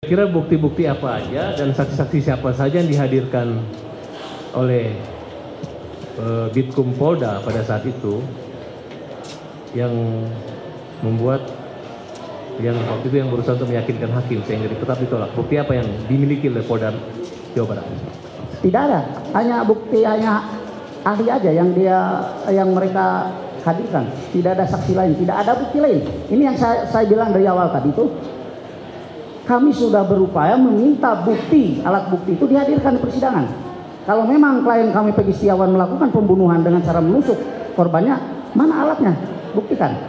Kira bukti-bukti apa aja dan saksi-saksi siapa saja yang dihadirkan oleh Bitkum Polda pada saat itu yang membuat yang waktu itu yang berusaha untuk meyakinkan hakim sehingga tetap ditolak. Bukti apa yang dimiliki oleh Polda Jawa Barat? Tidak ada, hanya bukti, hanya ahli aja yang mereka hadirkan. Tidak ada saksi lain, tidak ada bukti lain. Ini yang saya bilang dari awal tadi itu. Kami sudah berupaya meminta bukti, alat bukti itu dihadirkan di persidangan. Kalau memang klien kami Peggy Setiawan melakukan pembunuhan dengan cara menusuk korbannya, mana alatnya? Buktikan.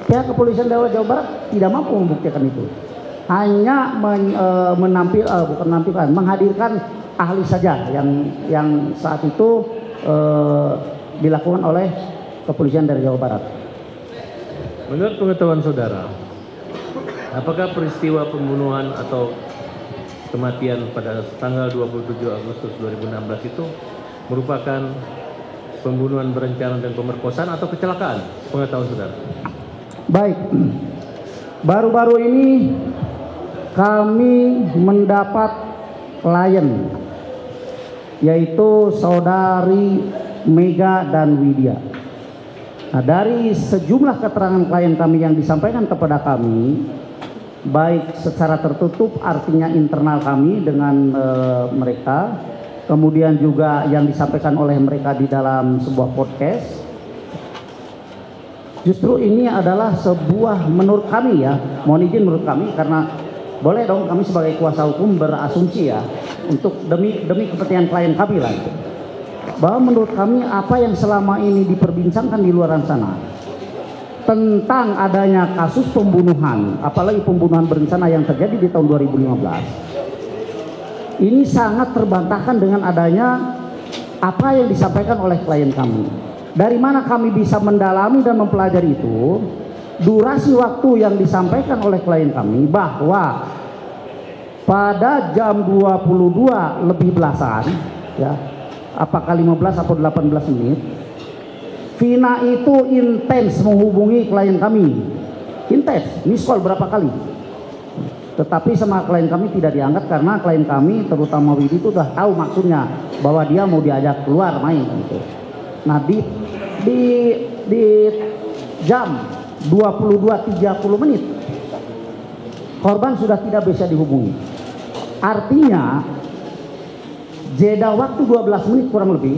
Pihak kepolisian daerah Jawa Barat tidak mampu membuktikan itu. Hanya menghadirkan ahli saja yang saat itu dilakukan oleh kepolisian dari Jawa Barat. Menurut pengetahuan saudara, apakah peristiwa pembunuhan atau kematian pada tanggal 27 Agustus 2016 itu merupakan pembunuhan berencana dan pemerkosaan atau kecelakaan? Pengetahuan saudara. Baik, baru-baru ini kami mendapat klien, yaitu saudari Mega dan Widya. Nah, dari sejumlah keterangan klien kami yang disampaikan kepada kami, baik secara tertutup artinya internal kami dengan mereka, kemudian juga yang disampaikan oleh mereka di dalam sebuah podcast, justru ini adalah sebuah, menurut kami ya, mohon izin menurut kami, karena boleh dong kami sebagai kuasa hukum berasumsi ya, untuk demi kepentingan klien kami lah, bahwa menurut kami apa yang selama ini diperbincangkan di luar sana tentang adanya kasus pembunuhan, apalagi pembunuhan berencana yang terjadi di tahun 2015, ini sangat terbantahkan dengan adanya apa yang disampaikan oleh klien kami. Dari mana kami bisa mendalami dan mempelajari itu? Durasi waktu yang disampaikan oleh klien kami bahwa pada jam 22 lebih belasan, ya, apakah 15 atau 18 menit, Vina itu intens menghubungi klien kami, intens, miss call berapa kali, tetapi sama klien kami tidak diangkat karena klien kami terutama Widi itu sudah tahu maksudnya bahwa dia mau diajak keluar main gitu. Nah di jam 22.30 menit korban sudah tidak bisa dihubungi, artinya jeda waktu 12 menit kurang lebih.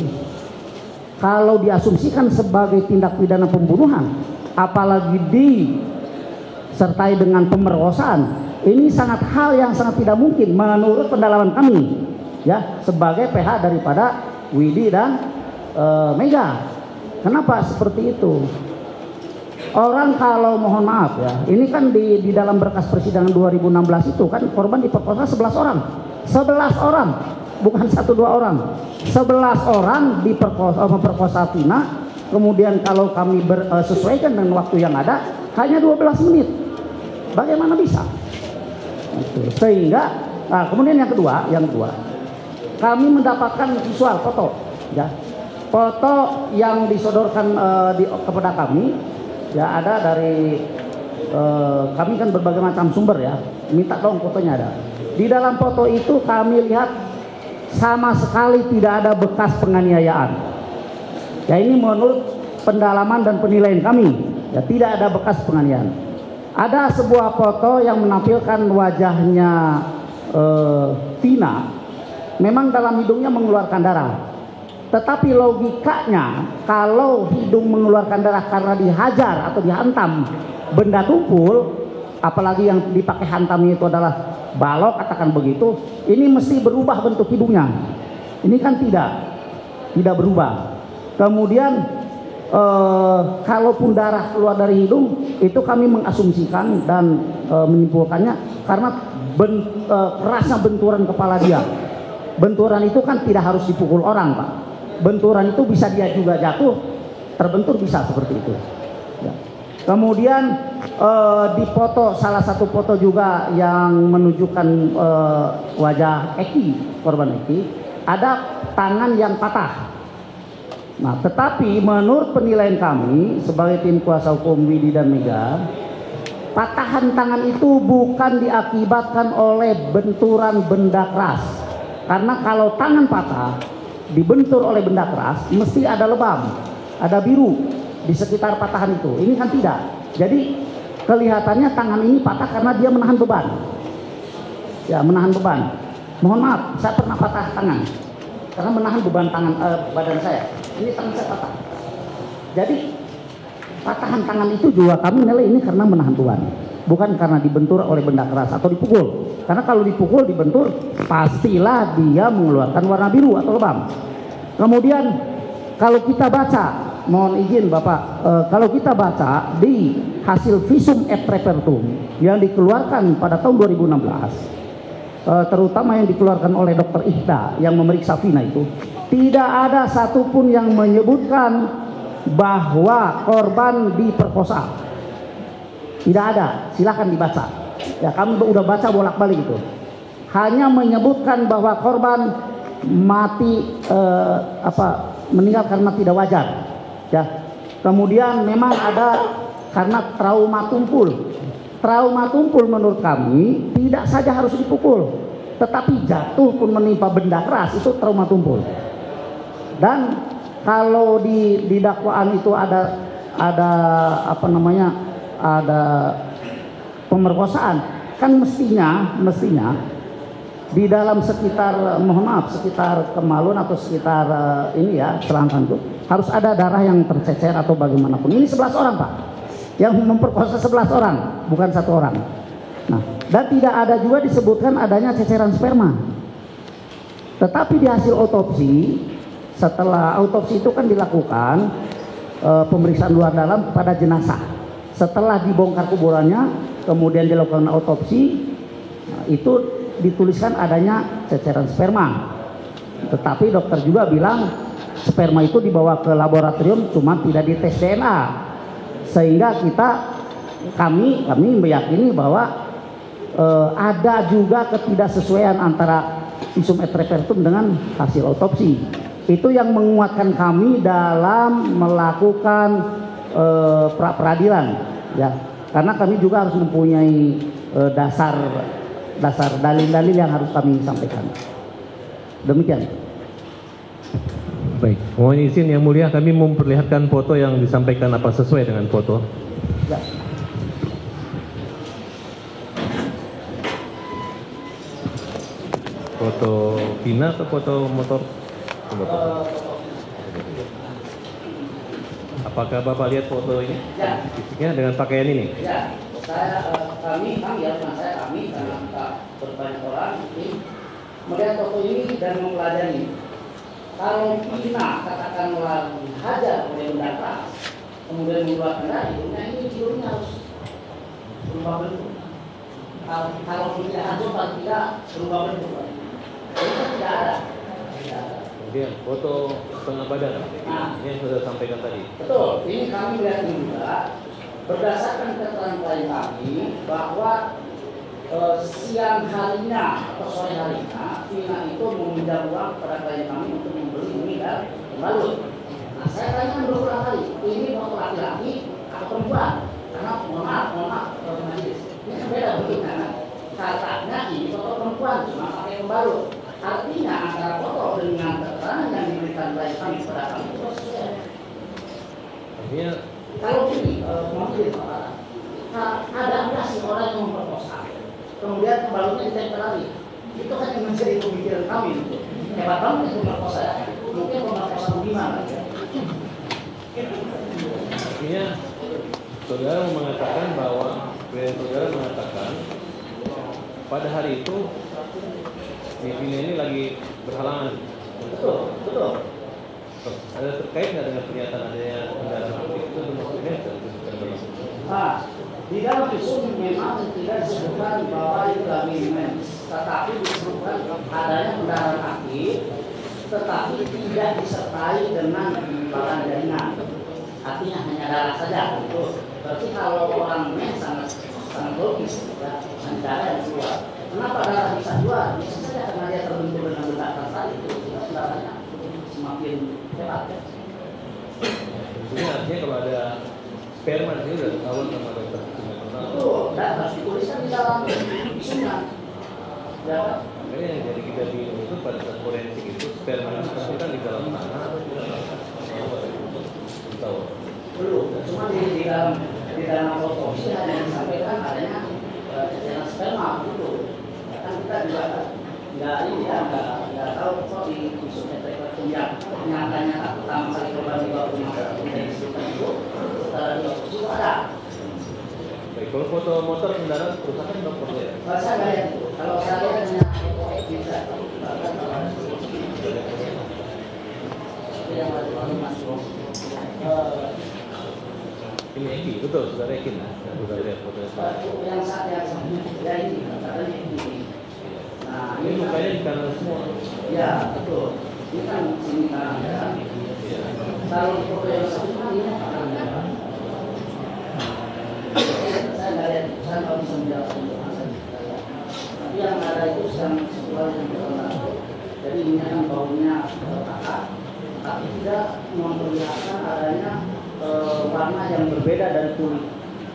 Kalau diasumsikan sebagai tindak pidana pembunuhan, apalagi disertai dengan pemerkosaan, ini sangat hal yang sangat tidak mungkin menurut pendalaman kami, ya, sebagai PH daripada Widi dan Mega. Kenapa seperti itu? Orang kalau mohon maaf ya, ini kan di dalam berkas persidangan 2016 itu kan korban diperkosa 11 orang, 11 orang. Bukan 1-2 orang, 11 orang memperkosa Vina. Kemudian kalau kami sesuaikan dengan waktu yang ada hanya 12 menit, bagaimana bisa? Sehingga kemudian yang kedua, kami mendapatkan visual foto, ya, foto yang disodorkan kepada kami, ya, ada dari kami kan berbagai macam sumber ya, minta dong fotonya ada. Di dalam foto itu kami lihat sama sekali tidak ada bekas penganiayaan. Ya, ini menurut pendalaman dan penilaian kami, ya, tidak ada bekas penganiayaan. Ada sebuah foto yang menampilkan wajahnya Vina, memang dalam hidungnya mengeluarkan darah. Tetapi logikanya kalau hidung mengeluarkan darah karena dihajar atau dihantam benda tumpul, apalagi yang dipakai hantamnya itu adalah balok, katakan begitu, ini mesti berubah bentuk hidungnya. Ini kan tidak berubah. Kemudian kalaupun darah keluar dari hidung, itu kami mengasumsikan dan menyimpulkannya karena kerasnya benturan kepala dia. Benturan itu kan tidak harus dipukul orang, Pak. Benturan itu bisa dia juga jatuh, terbentur, bisa seperti itu. Ya. Kemudian di foto, salah satu foto juga yang menunjukkan wajah Eki, korban Eki, ada tangan yang patah. Nah, tetapi menurut penilaian kami sebagai tim kuasa hukum Widi dan Mega, patahan tangan itu bukan diakibatkan oleh benturan benda keras. Karena kalau tangan patah dibentur oleh benda keras, mesti ada lebam, ada biru di sekitar patahan itu. Ini kan tidak. Jadi kelihatannya tangan ini patah karena dia menahan beban. Ya, menahan beban. Mohon maaf, saya pernah patah tangan karena menahan beban badan saya. Ini tangan saya patah. Jadi patahan tangan itu juga kami nilai ini karena menahan beban, bukan karena dibentur oleh benda keras atau dipukul. Karena kalau dipukul, dibentur, pastilah dia mengeluarkan warna biru atau lebam. Kemudian kalau kita baca, mohon izin Bapak, kalau kita baca di hasil visum et repertum yang dikeluarkan pada tahun 2016, terutama yang dikeluarkan oleh Dr. Ikhda yang memeriksa Vina itu, tidak ada satupun yang menyebutkan bahwa korban diperkosa. Tidak ada, silahkan dibaca. Ya, kami udah baca bolak-balik itu. Hanya menyebutkan bahwa korban mati meninggal karena tidak wajar. Ya. Kemudian memang ada karena trauma tumpul. Trauma tumpul menurut kami tidak saja harus dipukul, tetapi jatuh pun menimpa benda keras itu trauma tumpul. Dan kalau di dakwaan itu ada pemerkosaan, kan mestinya di dalam sekitar, mohon maaf, sekitar kemaluan atau sekitar selangkang itu harus ada darah yang tercecer atau bagaimanapun. Ini 11 orang Pak, yang memperkosa 11 orang, bukan 1 orang. Nah, dan tidak ada juga disebutkan adanya ceceran sperma. Tetapi di hasil otopsi, setelah autopsi itu kan dilakukan pemeriksaan luar dalam pada jenazah. Setelah dibongkar kuburannya, kemudian dilakukan autopsi, itu dituliskan adanya ceceran sperma. Tetapi dokter juga bilang sperma itu dibawa ke laboratorium, cuma tidak dites DNA. Sehingga kami meyakini bahwa ada juga ketidaksesuaian antara visum et repertum dengan hasil autopsi. Itu yang menguatkan kami dalam melakukan pra peradilan, ya, karena kami juga harus mempunyai dasar dalil-dalil yang harus kami sampaikan. Demikian. Baik, mohon izin Yang Mulia, kami memperlihatkan foto yang disampaikan apa sesuai dengan foto. Ya. Foto Vina atau foto motor? Apakah Bapak lihat foto ini? Ya. Fisiknya dengan pakaian ini? Ya, kami karena kita berbanyak orang ini melihat foto ini dan mempelajari. Kalau Vina katakanlah dihajar oleh benda keras, kemudian mengeluarkan darah, ini hidungnya harus berubah bentuk. Kalau tidak hancur, kalau tidak berubah bentuk. Itu tidak ada. Kemudian foto setengah badan, ini yang sudah sampaikan tadi. Betul, ini kami lihat juga berdasarkan keterangan klien kami bahwa siang harinya atau sore harinya Vina itu meminjam uang kepada klien kami untuk membeli mie dan pembalut. Nah, saya tanyakan berulang kali, ini foto laki-laki atau perempuan? Karena mohon maaf majelis, ini kan beda bentuknya. Katanya ini foto perempuan, cuma pakai pembalut. Artinya antara foto dengan keterangan yang diberikan klien kami kepada kami itu sesuai. Artinya Kalau ini mungkin ada nggak sih orang yang memperkosa, kemudian pembalutnya ditempel lagi? Itu kan yang menjadi pemikiran kami. Hebat banget itu memperkosa ya. Mungkin pemerkosa gimana? artinya saudara mengatakan bahwa klien saudara mengatakan pada hari itu Vina ini lagi berhalangan. Betul. Ada terkait nggak dengan pernyataan adanya kendaraan aktif itu maksudnya? Nah, di dalam visum memang tidak disebutkan bahwa itu lagi mens, tetapi disebutkan adanya kendaraan aktif, tetapi tidak disertai dengan bahan jaringan. Artinya hanya darah saja. Itu berarti kalau orang mens sangat logis, ya, darah yang keluar. Kenapa darah bisa keluar? Bisa saja karena dia terbentur dengan benda keras tadi, itu darahnya semakin hebat. Ya. Ini artinya kalau ada sperma di sini sudah ketahuan sama dokter. Betul, dan harus dituliskan di dalam visumnya. Ya kan? Makanya yang jadi kita bingung itu pada saat forensik itu sperma itu kan di dalam tanah. Tahu? Belum, cuma di dalam autopsi hanya disampaikan adanya ceceran sperma gitu. Kan kita juga nggak tahu kok di visumnya yang nyatanya pertama kali korban dibawa ke rumah sakit dari sekitar itu setelah diotopsi itu ada. Baik, kalau foto motor kendaraan kerusakan dong foto ya? Kalau saya nggak lihat itu, kalau saya lihat hanya foto bisa. Yang lalu masih Ini Eki, betul, saudara Eki lah. Sudah lihat fotonya. yang saat yang ya ini katanya ini. Nah Ini mukanya di kanan semua. ya betul. Ini kan sini kanan ya. Kalau foto yang satu kan ini kanan ya. Saya nggak lihat, saya nggak bisa menjelaskan untuk masa. Tapi yang ada itu sebuah yang berlaku. Jadi ini kan baunya kakak, tapi tidak memperlihatkan adanya warna yang berbeda dari kulit.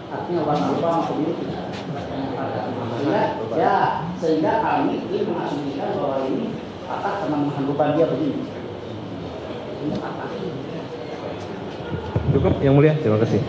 Artinya warna lubang atau biru tidak. Sehingga kami ingin mengasumsikan bahwa ini kakak karena lubang dia begini. Ini kakak. Cukup, Yang Mulia, terima kasih.